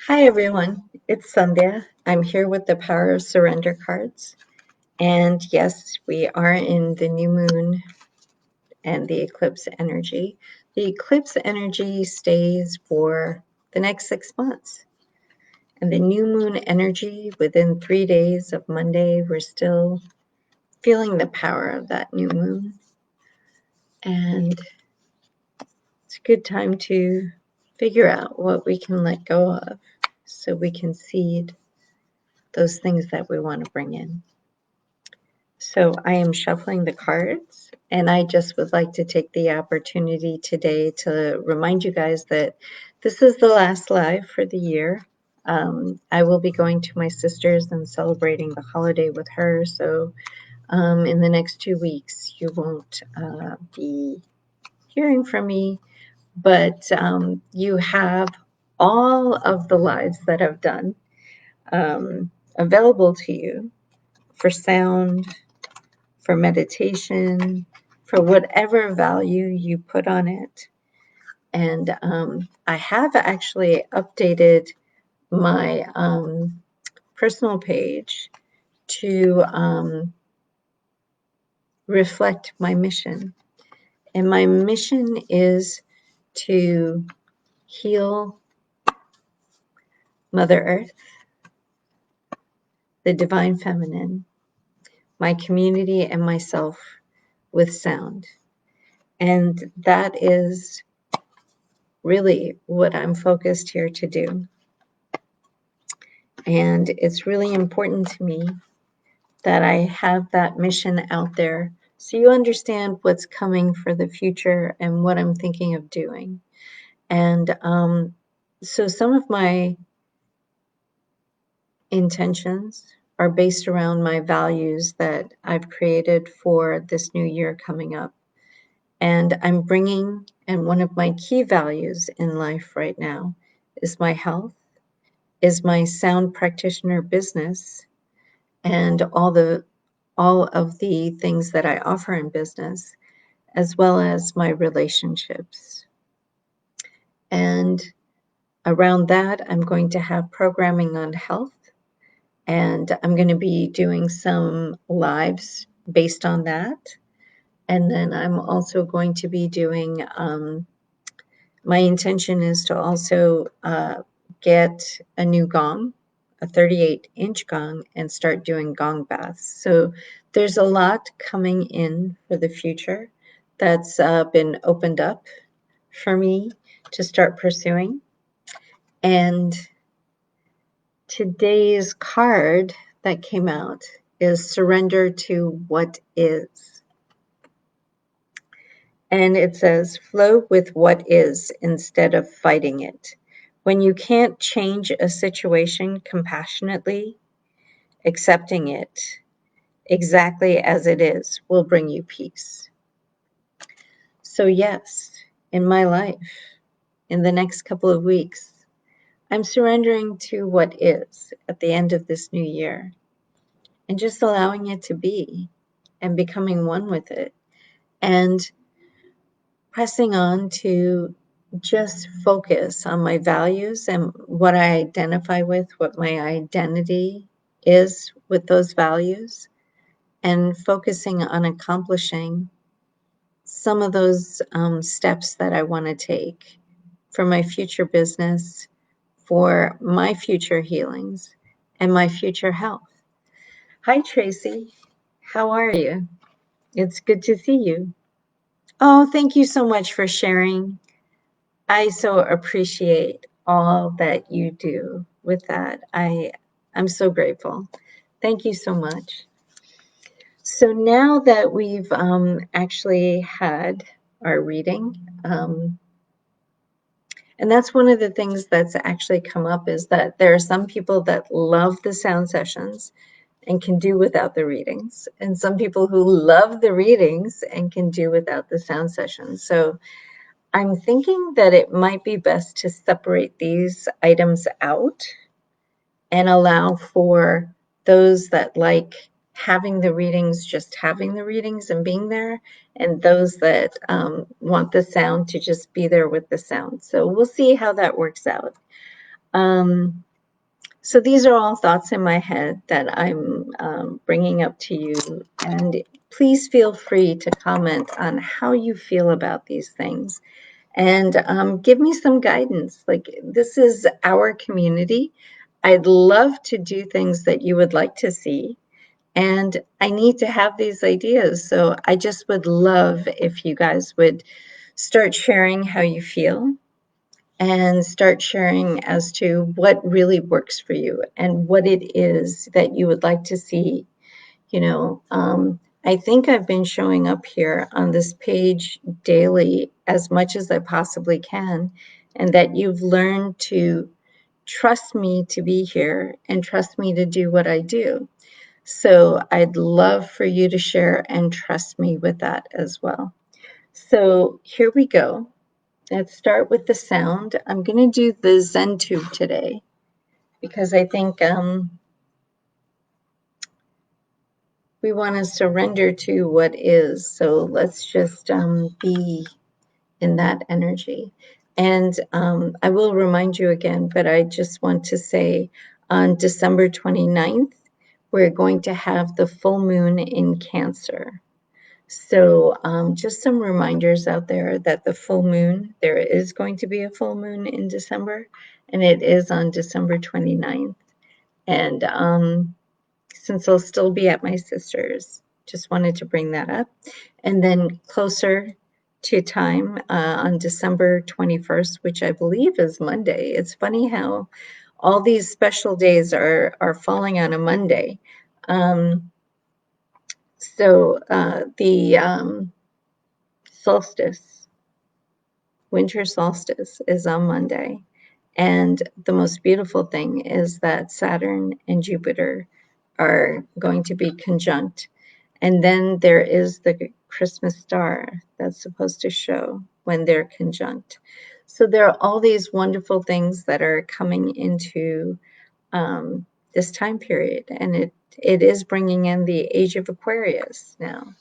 Hi everyone, it's Sandhya. I'm here with the Power of Surrender cards. And yes, we are in the new moon and the eclipse energy. The eclipse energy stays for the next 6 months. And the new moon energy, within 3 days of Monday, we're still feeling the power of that new moon. And it's a good time to figure out what we can let go of so we can seed those things that we want to bring in. So I am shuffling the cards, and I just would like to take the opportunity today to remind you guys that this is the last live for the year. I will be going to my sister's and celebrating the holiday with her. So in the next 2 weeks, you won't be hearing from me, but you have all of the lives that I've done available to you for sound, for meditation, for whatever value you put on it. And I have actually updated my personal page to reflect my mission. And my mission is to heal Mother Earth, the Divine Feminine, my community, and myself with sound. And that is really what I'm focused here to do. And it's really important to me that I have that mission out there so you understand what's coming for the future and what I'm thinking of doing. And so some of my intentions are based around my values that I've created for this new year coming up. And I'm bringing, and one of my key values in life right now is my health, is my sound practitioner business, and all of the things that I offer in business, as well as my relationships. And around that, I'm going to have programming on health, and I'm going to be doing some lives based on that. And then I'm also going to be doing, my intention is to also get a new gong, a 38-inch gong, and start doing gong baths. So there's a lot coming in for the future that's been opened up for me to start pursuing. And today's card that came out is Surrender to What Is. And it says, flow with what is instead of fighting it. When you can't change a situation compassionately, accepting it exactly as it is will bring you peace. So yes, in my life, in the next couple of weeks, I'm surrendering to what is at the end of this new year and just allowing it to be and becoming one with it and pressing on to just focus on my values and what I identify with, what my identity is with those values, and focusing on accomplishing some of those steps that I want to take for my future business, for my future healings, and my future health. Hi, Tracy. How are you? It's good to see you. Oh, thank you so much for sharing. I so appreciate all that you do with that. I'm so grateful. Thank you so much. So now that we've actually had our reading, and that's one of the things that's actually come up is that there are some people that love the sound sessions and can do without the readings, and some people who love the readings and can do without the sound sessions. So I'm thinking that it might be best to separate these items out and allow for those that like having the readings, just having the readings and being there, and those that want the sound to just be there with the sound. So we'll see how that works out. So these are all thoughts in my head that I'm bringing up to you, and please feel free to comment on how you feel about these things, and give me some guidance. Like, this is our community. I'd love to do things that you would like to see, and I need to have these ideas. So I just would love if you guys would start sharing how you feel and start sharing as to what really works for you and what it is that you would like to see. You know, I think I've been showing up here on this page daily as much as I possibly can, and that you've learned to trust me to be here and trust me to do what I do. So I'd love for you to share and trust me with that as well. So here we go. Let's start with the sound. I'm going to do the ZenTube today because I think we want to surrender to what is. So let's just be in that energy. And I will remind you again, but I just want to say on December 29th, we're going to have the full moon in Cancer. So just some reminders out there that the full moon, there is going to be a full moon in December, and it is on December 29th. And since I'll still be at my sister's, just wanted to bring that up. And then closer to time on December 21st, which I believe is Monday. It's funny how all these special days are falling on a Monday. So the solstice, winter solstice, is on Monday. And the most beautiful thing is that Saturn and Jupiter are going to be conjunct. And then there is the Christmas star that's supposed to show when they're conjunct. So there are all these wonderful things that are coming into this time period. And it is bringing in the age of Aquarius now.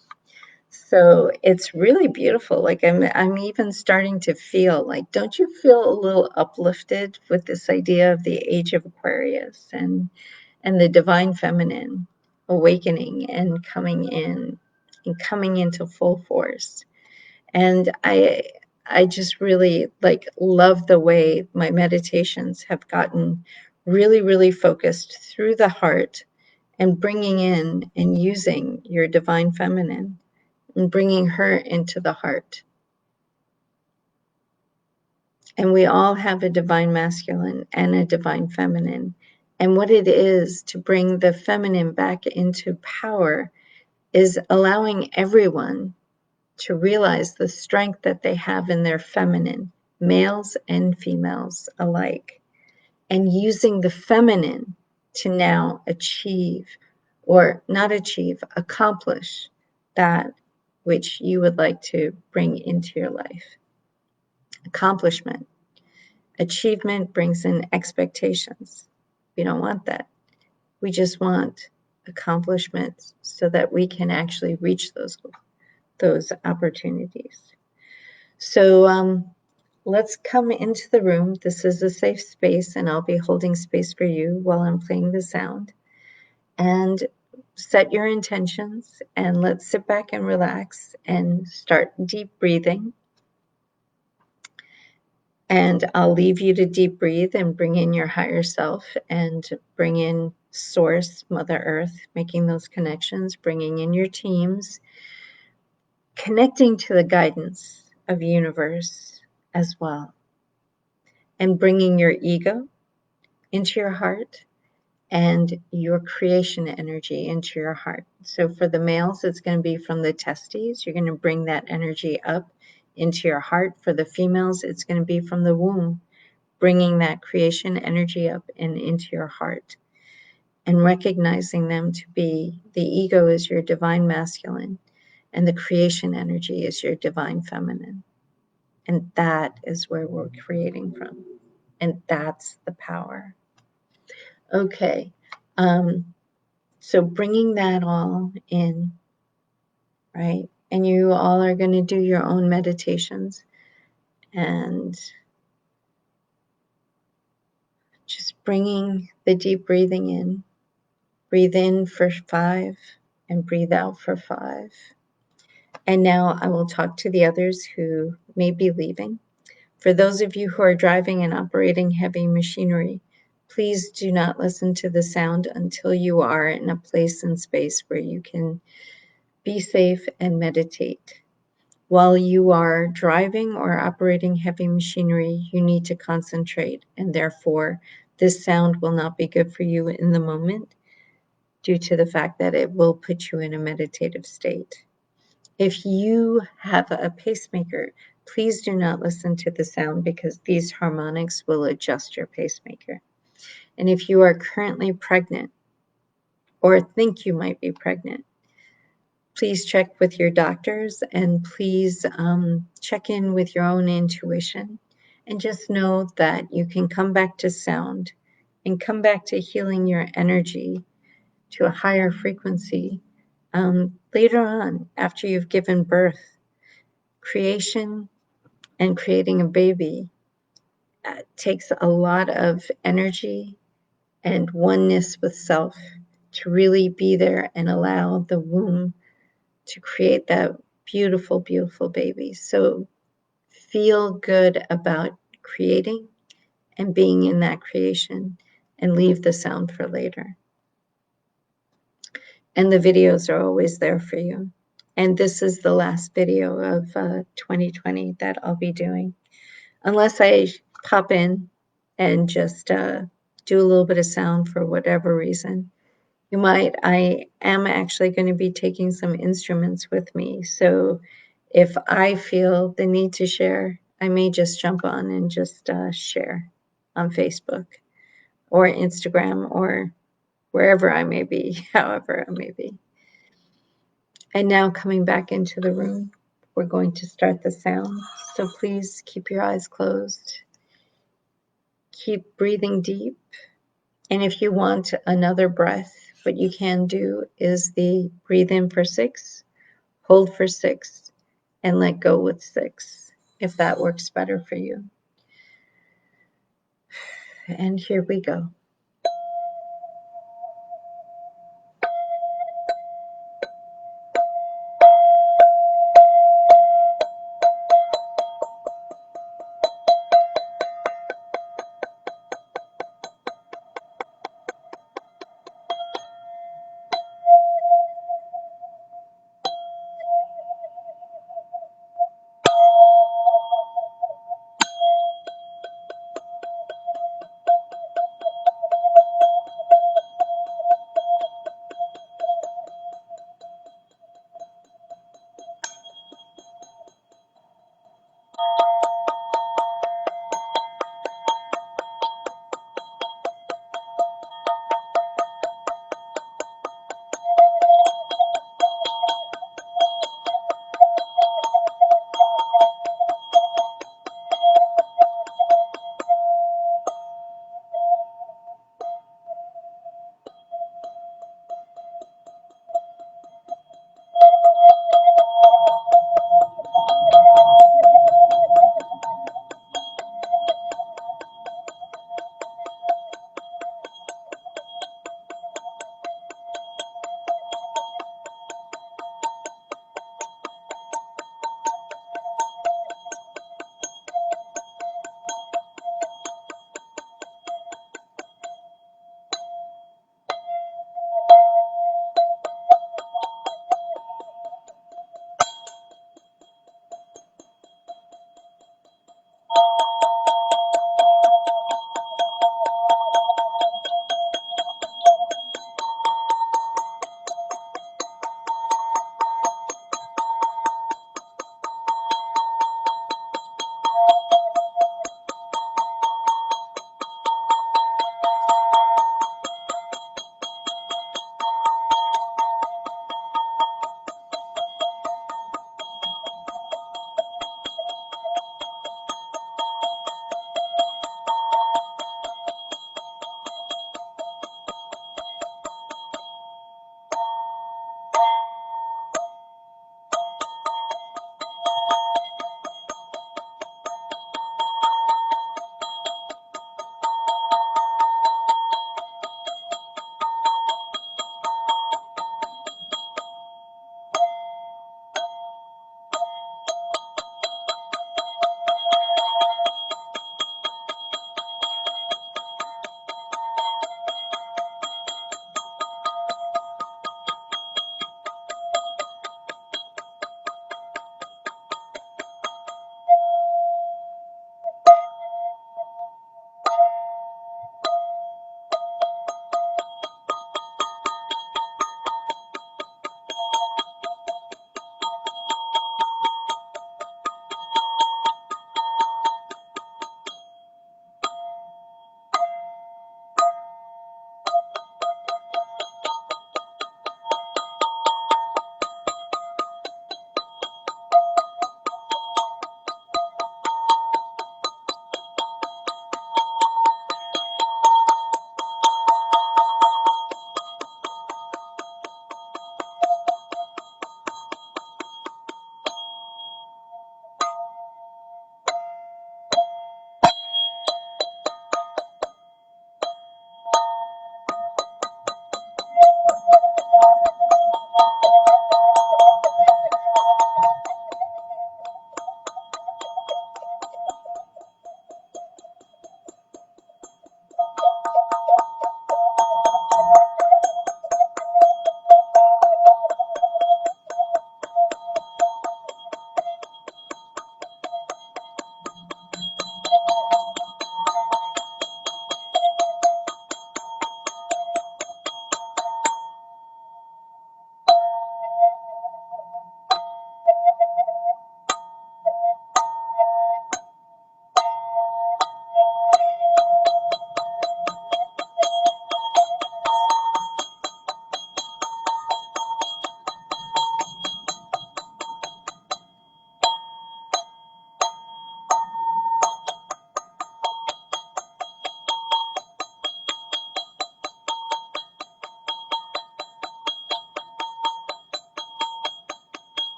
So it's really beautiful. Like I'm even starting to feel like, don't you feel a little uplifted with this idea of the age of Aquarius and the divine feminine awakening and coming in and coming into full force? And I just really like love the way my meditations have gotten really, really focused through the heart and bringing in and using your divine feminine and bringing her into the heart. And we all have a divine masculine and a divine feminine. And what it is to bring the feminine back into power is allowing everyone to realize the strength that they have in their feminine, males and females alike, and using the feminine to now achieve, or not achieve, accomplish that which you would like to bring into your life. Accomplishment. Achievement brings in expectations. We don't want that. We just want accomplishments so that we can actually reach those opportunities. So let's come into the room. This is a safe space, and I'll be holding space for you while I'm playing the sound. And set your intentions, and let's sit back and relax and start deep breathing. And I'll leave you to deep breathe and bring in your higher self and bring in Source, Mother Earth, making those connections, bringing in your teams, connecting to the guidance of universe as well, and bringing your ego into your heart and your creation energy into your heart. So for the males, it's going to be from the testes. You're going to bring that energy up into your heart. For the females, it's going to be from the womb, bringing that creation energy up and into your heart, and recognizing them to be the ego is your divine masculine and the creation energy is your divine feminine. And that is where we're creating from. And that's the power. Okay. So bringing that all in, right? And you all are going to do your own meditations and bringing the deep breathing in. Breathe in for 5 and breathe out for 5. And now I will talk to the others who may be leaving. For those of you who are driving and operating heavy machinery, please do not listen to the sound until you are in a place and space where you can be safe and meditate. While you are driving or operating heavy machinery, you need to concentrate, and therefore this sound will not be good for you in the moment due to the fact that it will put you in a meditative state. If you have a pacemaker, please do not listen to the sound because these harmonics will adjust your pacemaker. And if you are currently pregnant or think you might be pregnant, please check with your doctors and please check in with your own intuition. And just know that you can come back to sound and come back to healing your energy to a higher frequency later on after you've given birth. Creation and creating a baby takes a lot of energy and oneness with self to really be there and allow the womb to create that beautiful, beautiful baby. So feel good about creating and being in that creation and leave the sound for later. And the videos are always there for you. And this is the last video of 2020 that I'll be doing. Unless I pop in and just do a little bit of sound for whatever reason. I am actually going to be taking some instruments with me. So if I feel the need to share, I may just jump on and just share on Facebook or Instagram or wherever I may be, however I may be. And now coming back into the room, we're going to start the sound. So please keep your eyes closed. Keep breathing deep. And if you want another breath, what you can do is the breathe in for 6, hold for 6, and let go with 6, if that works better for you. And here we go.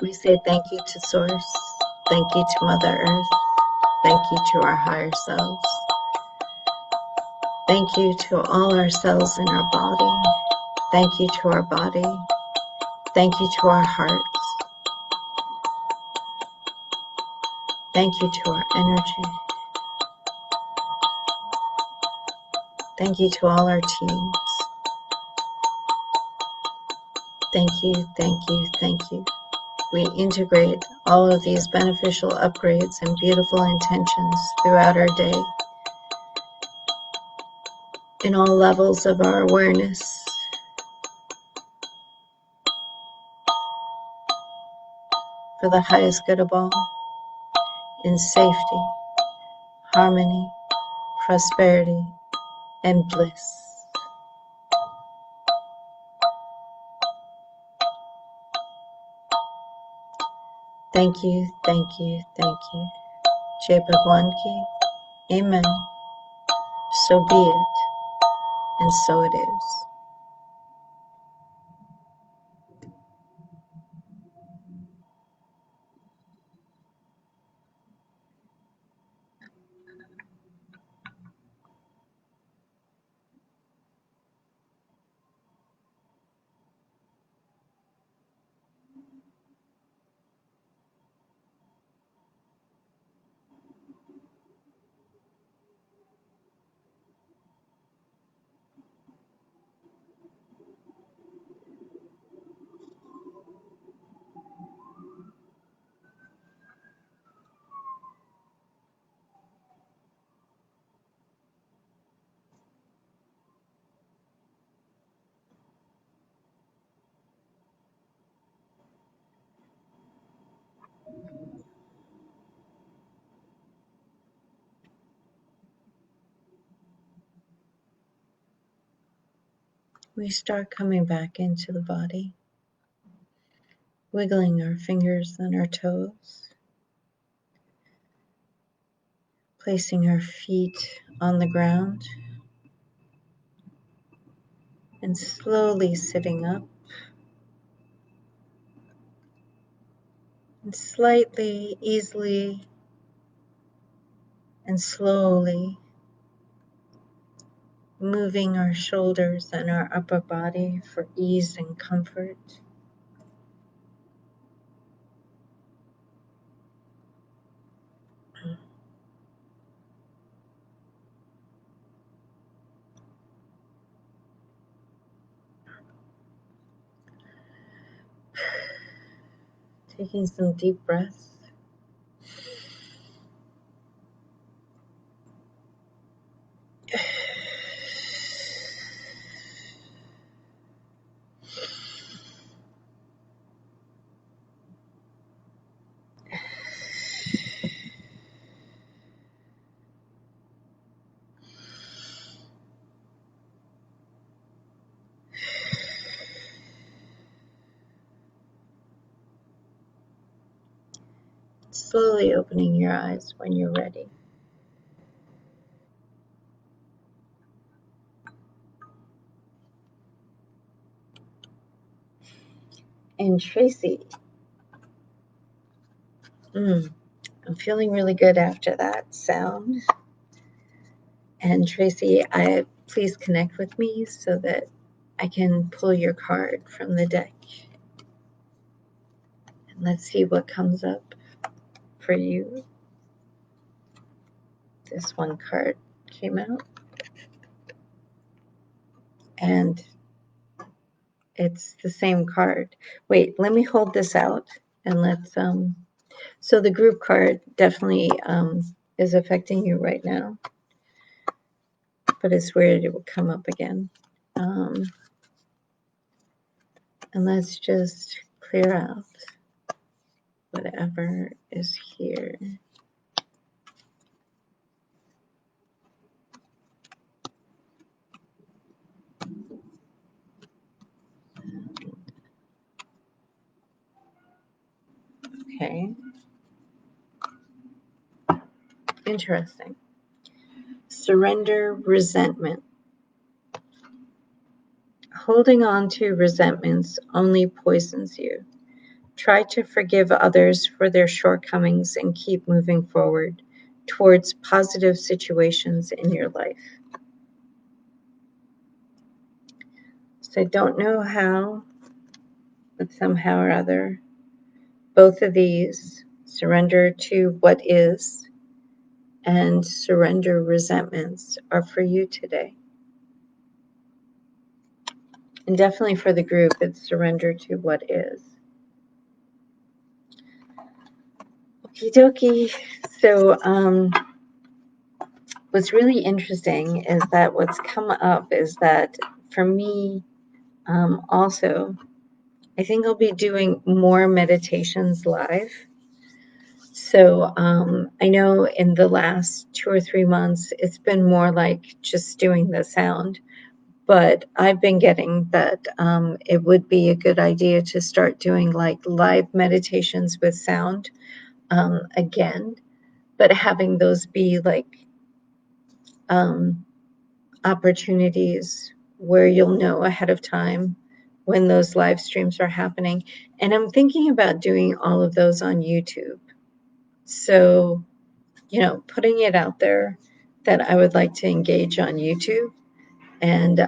We say thank you to Source, thank you to Mother Earth, thank you to our higher selves, thank you to all our cells in our body, thank you to our body, thank you to our hearts, thank you to our energy, thank you to all our teams, thank you, thank you, thank you. We integrate all of these beneficial upgrades and beautiful intentions throughout our day in all levels of our awareness for the highest good of all, in safety, harmony, prosperity, and bliss. Thank you, thank you, thank you. Jai Bhagwan Ki, Amen. So be it, and so it is. We start coming back into the body, wiggling our fingers and our toes, placing our feet on the ground, and slowly sitting up, and slightly, easily, and slowly moving our shoulders and our upper body for ease and comfort. Taking some deep breaths. Slowly opening your eyes when you're ready. And Tracy, I'm feeling really good after that sound. And Tracy, please connect with me so that I can pull your card from the deck. And let's see what comes up for you. This one card came out. And it's the same card. Wait, let me hold this out and let's, so the group card definitely is affecting you right now. But it's weird it will come up again. And let's just clear out whatever is here. Okay. Interesting. Surrender resentment. Holding on to resentments only poisons you. Try to forgive others for their shortcomings and keep moving forward towards positive situations in your life. So I don't know how, but somehow or other, both of these, surrender to what is and surrender resentments, are for you today. And definitely for the group, it's surrender to what is. Okie dokie. So what's really interesting is that what's come up is that for me also, I think I'll be doing more meditations live. So I know in the last 2 or 3 months, it's been more like just doing the sound. But I've been getting that it would be a good idea to start doing like live meditations with sound again, but having those be like opportunities where you'll know ahead of time when those live streams are happening. And I'm thinking about doing all of those on YouTube. So, you know, putting it out there that I would like to engage on YouTube and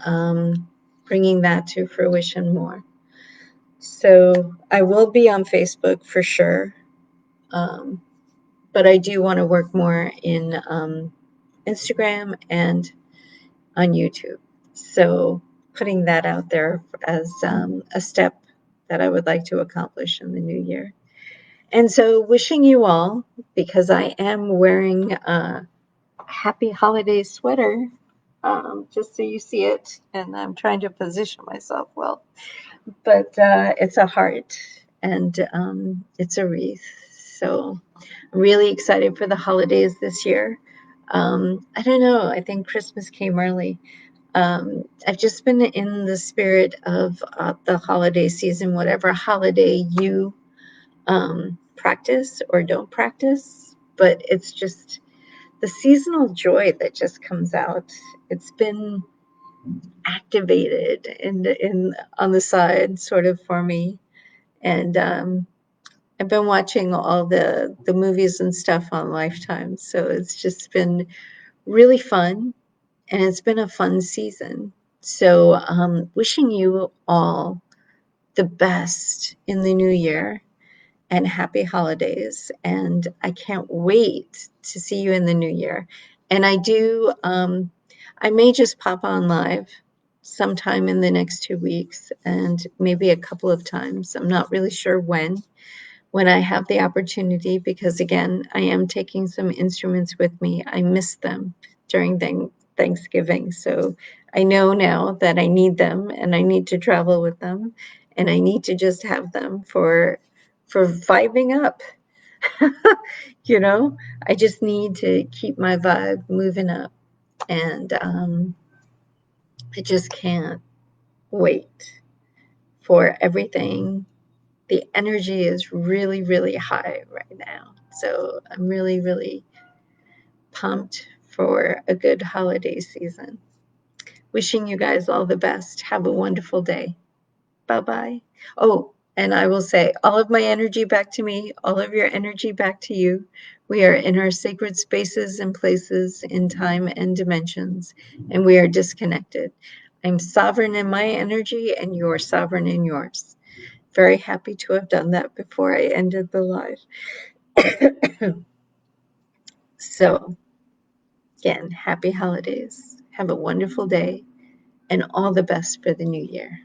bringing that to fruition more. So I will be on Facebook for sure, but I do want to work more in Instagram and on YouTube. So putting that out there as a step that I would like to accomplish in the new year. And so wishing you all, because I am wearing a happy holiday sweater, just so you see it, and I'm trying to position myself well. But it's a heart and it's a wreath. So I'm really excited for the holidays this year. I don't know. I think Christmas came early. I've just been in the spirit of the holiday season, whatever holiday you practice or don't practice. But it's just the seasonal joy that just comes out. It's been activated in on the side sort of for me. And I've been watching all the movies and stuff on Lifetime, so it's just been really fun, and it's been a fun season. So wishing you all the best in the new year and happy holidays. And I can't wait to see you in the new year. And I may just pop on live sometime in the next 2 weeks and maybe a couple of times. I'm not really sure when I have the opportunity, because again, I am taking some instruments with me. I missed them during Thanksgiving. So I know now that I need them and I need to travel with them and I need to just have them for vibing up. You know, I just need to keep my vibe moving up, and I just can't wait for everything. The energy is really, really high right now. So I'm really, really pumped for a good holiday season. Wishing you guys all the best. Have a wonderful day. Bye-bye. Oh, and I will say, all of my energy back to me, all of your energy back to you. We are in our sacred spaces and places in time and dimensions, and we are disconnected. I'm sovereign in my energy, and you're sovereign in yours. Very happy to have done that before I ended the live. So, again, happy holidays. Have a wonderful day, and all the best for the new year.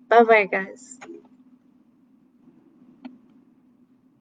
Bye-bye, guys.